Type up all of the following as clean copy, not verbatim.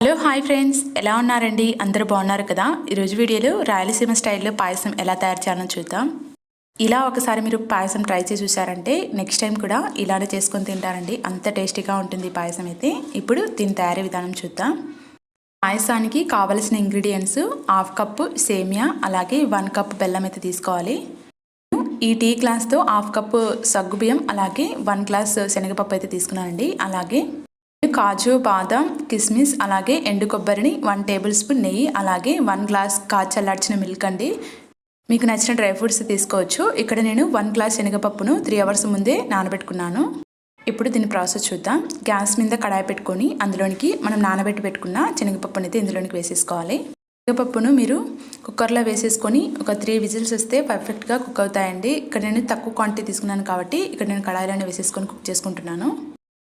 Hello hi friends, ఎలా ఉన్నారండి? అందరూ బాగున్నారు కదా? ఈరోజు వీడియోలో రాయలసీమ స్టైల్లో పాయసం ఎలా తయారు చేయాలో చూద్దాం. ఇలా ఒకసారి మీరు పాయసం ట్రై చేసి చూసారంటే నెక్స్ట్ టైం కూడా ఇలానే చేసుకొని తింటారండి. అంత టేస్టీగా ఉంటుంది ఈ పాయసం అయితే. ఇప్పుడు దీని తయారీ విధానం చూద్దాం. పాయసానికి కావలసిన ఇంగ్రీడియంట్స్ 1/2 కప్పు సేమియా, అలాగే 1 కప్పు బెల్లం అయితే తీసుకోవాలి. ఈ టీ గ్లాస్తో 1/2 కప్పు సగ్గుబియ్యం, అలాగే 1 గ్లాస్ శనగపప్పు అయితే తీసుకున్నానండి. అలాగే కాజు, బాదం, కిస్మిస్, అలాగే ఎండు కొబ్బరిని 1 టేబుల్ స్పూన్ నెయ్యి, అలాగే 1 గ్లాస్ చల్లార్చిన మిల్క్ అండి. మీకు నచ్చిన డ్రై ఫ్రూట్స్ తీసుకోవచ్చు. ఇక్కడ నేను 1 గ్లాస్ శనగపప్పును 3 అవర్స్ ముందే నానబెట్టుకున్నాను. ఇప్పుడు దీని ప్రాసెస్ చూద్దాం. గ్యాస్ మీద కడాయి పెట్టుకొని అందులోనికి మనం నానబెట్టి పెట్టుకున్న శనగపప్పుని అయితే ఇందులోనికి వేసేసుకోవాలి. శనగపప్పును మీరు కుక్కర్లో వేసేసుకొని ఒక 3 విజిల్స్ వస్తే పర్ఫెక్ట్గా కుక్ అవుతాయండి. ఇక్కడ నేను తక్కువ క్వాంటిటీ తీసుకున్నాను కాబట్టి ఇక్కడ నేను కడాయిలోనే వేసేసుకొని కుక్ చేసుకుంటున్నాను.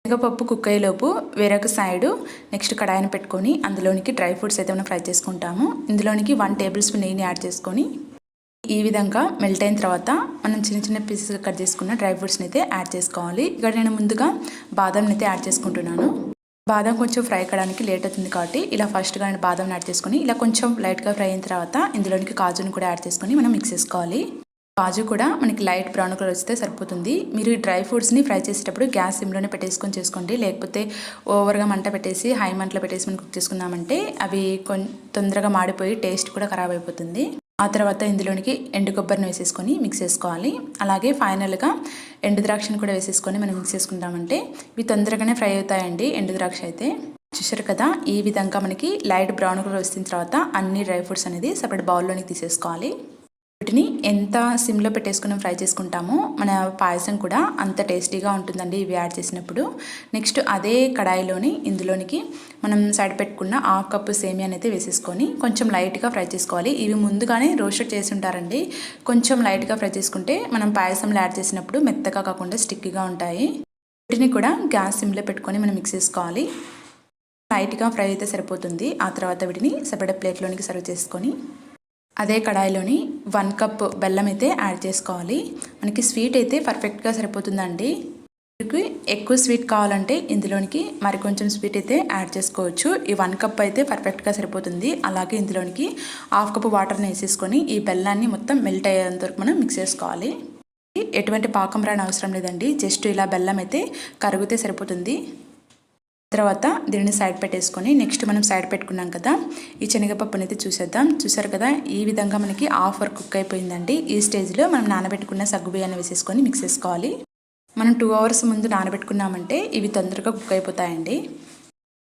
శనగపప్పు కుక్ అయ్యేలోపు వేరొక సైడు నెక్స్ట్ కడాయిని పెట్టుకొని అందులోనికి డ్రై ఫ్రూట్స్ అయితే మనం ఫ్రై చేసుకుంటాము. ఇందులోనికి 1 టేబుల్ స్పూన్ నెయ్యిని యాడ్ చేసుకొని ఈ విధంగా మెల్ట్ అయిన తర్వాత మనం చిన్న చిన్న పీసెస్గా కట్ చేసుకున్న డ్రై ఫ్రూట్స్ని అయితే యాడ్ చేసుకోవాలి. ఇక్కడ నేను ముందుగా బాదంని అయితే యాడ్ చేసుకుంటున్నాను. బాదం కొంచెం ఫ్రై కావడానికి లేట్ అవుతుంది కాబట్టి ఇలా ఫస్ట్గా నేను బాదం యాడ్ చేసుకొని ఇలా కొంచెం లైట్గా ఫ్రై అయిన తర్వాత ఇందులోనికి కాజుని కూడా యాడ్ చేసుకొని మనం మిక్స్ చేసుకోవాలి. కాజు కూడా మనకి లైట్ బ్రౌన్ కలర్ వస్తే సరిపోతుంది. మీరు ఈ డ్రై ఫ్రూట్స్ని ఫ్రై చేసేటప్పుడు గ్యాస్ సిమ్లోనే పెట్టేసుకొని చేసుకోండి. లేకపోతే ఓవర్గా మంట పెట్టేసి హై మంటలో పెట్టేసి మనం కుక్ చేసుకున్నామంటే అవి తొందరగా మాడిపోయి టేస్ట్ కూడా ఖరాబ్ అయిపోతుంది. ఆ తర్వాత ఇందులోనికి ఎండు కొబ్బరిని వేసేసుకొని మిక్స్ చేసుకోవాలి. అలాగే ఫైనల్గా ఎండు ద్రాక్షని కూడా వేసేసుకొని మనం మిక్స్ చేసుకుంటామంటే ఇవి తొందరగానే ఫ్రై అవుతాయండి. ఎండు ద్రాక్ష అయితే చూసారు కదా, ఈ విధంగా మనకి లైట్ బ్రౌన్ కలర్ వచ్చిన తర్వాత అన్ని డ్రై ఫ్రూట్స్ అనేది సపరేట్ బౌల్లోనికి తీసేసుకోవాలి. వీటిని ఎంత సిమ్లో పెట్టేసుకుని ఫ్రై చేసుకుంటామో మన పాయసం కూడా అంత టేస్టీగా ఉంటుందండి ఇవి యాడ్ చేసినప్పుడు. నెక్స్ట్ అదే కడాయిలోని ఇందులోనికి మనం సైడ్ పెట్టుకున్న 1/2 కప్పు సేమియాని అయితే వేసేసుకొని కొంచెం లైట్గా ఫ్రై చేసుకోవాలి. ఇవి ముందుగానే రోస్టెడ్ చేసి ఉంటారండి. కొంచెం లైట్గా ఫ్రై చేసుకుంటే మనం పాయసంలో యాడ్ చేసినప్పుడు మెత్తగా కాకుండా స్టిక్కీగా ఉంటాయి. వీటిని కూడా గ్యాస్ సిమ్లో పెట్టుకొని మనం మిక్స్ చేసుకోవాలి. లైట్గా ఫ్రై అయితే సరిపోతుంది. ఆ తర్వాత వీటిని సపరేట్ ప్లేట్లోనికి సర్వ్ చేసుకొని అదే కడాయిలోని 1 కప్ బెల్లం అయితే యాడ్ చేసుకోవాలి. మనకి స్వీట్ అయితే పర్ఫెక్ట్గా సరిపోతుందండి. మీకు ఎక్కువ స్వీట్ కావాలంటే ఇందులోనికి మరి కొంచెం స్వీట్ అయితే యాడ్ చేసుకోవచ్చు. ఈ 1 కప్ అయితే పర్ఫెక్ట్గా సరిపోతుంది. అలాగే ఇందులోనికి 1/2 కప్ వాటర్ని వేసేసుకొని ఈ బెల్లాన్ని మొత్తం మెల్ట్ అయ్యేంత వరకు మనం మిక్స్ చేసుకోవాలి. ఎటువంటి పాకం రాని అవసరం లేదండి. జస్ట్ ఇలా బెల్లం అయితే కరిగితే సరిపోతుంది. తర్వాత దీనిని సైడ్ పెట్టేసుకొని నెక్స్ట్ మనం సైడ్ పెట్టుకున్నాం కదా ఈ శనగపప్పుని అయితే చూసేద్దాం. చూసారు కదా, ఈ విధంగా మనకి హాఫ్ వరకు కుక్ అయిపోయిందండి. ఈ స్టేజ్లో మనం నానబెట్టుకున్న సగ్గుబియ్యాన్ని వేసేసుకొని మిక్స్ చేసుకోవాలి. మనం 2 అవర్స్ ముందు నానబెట్టుకున్నామంటే ఇవి తొందరగా కుక్ అయిపోతాయండి.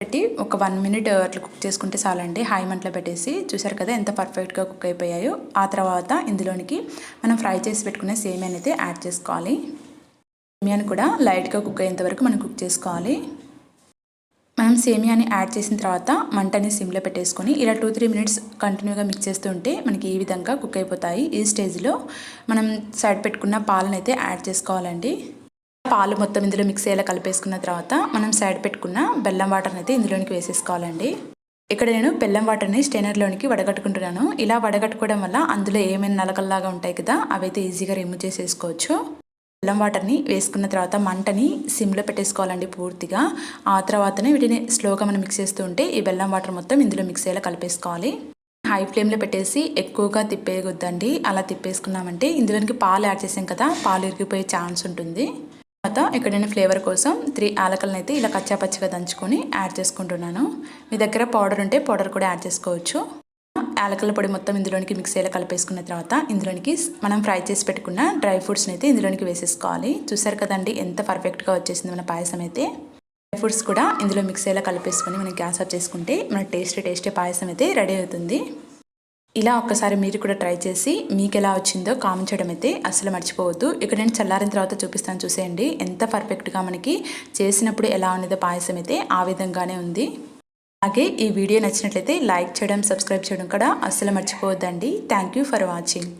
పెట్టి ఒక 1 మినిట్ అట్లా కుక్ చేసుకుంటే చాలండి. హై మంటలో పెట్టేసి చూసారు కదా ఎంత పర్ఫెక్ట్గా కుక్ అయిపోయాయో. ఆ తర్వాత ఇందులోనికి మనం ఫ్రై చేసి పెట్టుకునే సేమియాని అయితే యాడ్ చేసుకోవాలి. సేమియాని కూడా లైట్గా కుక్ అయ్యేంత వరకు మనం కుక్ చేసుకోవాలి. మనం సేమియాని యాడ్ చేసిన తర్వాత మంటని సిమ్లో పెట్టేసుకొని ఇలా 2-3 మినిట్స్ కంటిన్యూగా మిక్స్ చేస్తూ ఉంటే మనకి ఈ విధంగా కుక్ అయిపోతాయి. ఈ స్టేజ్లో మనం సైడ్ పెట్టుకున్న పాలను అయితే యాడ్ చేసుకోవాలండి. పాలు మొత్తం ఇందులో మిక్స్ అయ్యేలా కలిపేసుకున్న తర్వాత మనం సైడ్ పెట్టుకున్న బెల్లం వాటర్ని అయితే ఇందులోనికి వేసేసుకోవాలండి. ఇక్కడ నేను బెల్లం వాటర్ని స్టెయినర్లోనికి వడగట్టుకుంటున్నాను. ఇలా వడగట్టుకోవడం వల్ల అందులో ఏమైనా నలకల్లాగా ఉంటాయి కదా అవైతే ఈజీగా రిమూవ్ చేసేసుకోవచ్చు. బెల్లం వాటర్ని వేసుకున్న తర్వాత మంటని సిమ్లో పెట్టేసుకోవాలండి పూర్తిగా. ఆ తర్వాతనే వీటిని స్లోగా మనం మిక్స్ చేస్తూ ఉంటే ఈ బెల్లం వాటర్ మొత్తం ఇందులో మిక్స్ అయ్యేలా కలిపేసుకోవాలి. హై ఫ్లేమ్లో పెట్టేసి ఎక్కువగా తిప్పేయొద్దండి. అలా తిప్పేసుకున్నామంటే ఇందులోనికి పాలు యాడ్ చేసాం కదా, పాలు ఇరిగిపోయే ఛాన్స్ ఉంటుంది. తర్వాత ఇక్కడ నేను ఫ్లేవర్ కోసం 3 యాలకులను అయితే ఇలా కచ్చాపచ్చిగా దంచుకొని యాడ్ చేసుకుంటున్నాను. మీ దగ్గర పౌడర్ ఉంటే పౌడర్ కూడా యాడ్ చేసుకోవచ్చు. యాలకుల పొడి మొత్తం ఇందులోనికి మిక్స్ అయ్యేలా కలిపేసుకున్న తర్వాత ఇందులోనికి మనం ఫ్రై చేసి పెట్టుకున్న డ్రై ఫ్రూట్స్ని అయితే ఇందులోనికి వేసేసుకోవాలి. చూసారు కదండి ఎంత పర్ఫెక్ట్గా వచ్చేసింది మన పాయసం అయితే. డ్రై ఫ్రూట్స్ కూడా ఇందులో మిక్స్ అయ్యేలా కలిపేసుకొని మనం గ్యాస్ ఆఫ్ చేసుకుంటే మన టేస్టీ పాయసం అయితే రెడీ అవుతుంది. ఇలా ఒక్కసారి మీరు కూడా ట్రై చేసి మీకు ఎలా వచ్చిందో కామెంట్ చేయడం అయితే అస్సలు మర్చిపోవద్దు. ఇక్కడ నేను చల్లారిన తర్వాత చూపిస్తాను, చూసేయండి ఎంత పర్ఫెక్ట్గా మనకి చేసినప్పుడు ఎలా ఉన్నదో పాయసం అయితే ఆ విధంగానే ఉంది. అలాగే ఈ వీడియో నచ్చినట్లయితే లైక్ చేయడం, సబ్స్క్రైబ్ చేయడం కూడా అస్సలు మర్చిపోవద్దండి. Thank you for watching.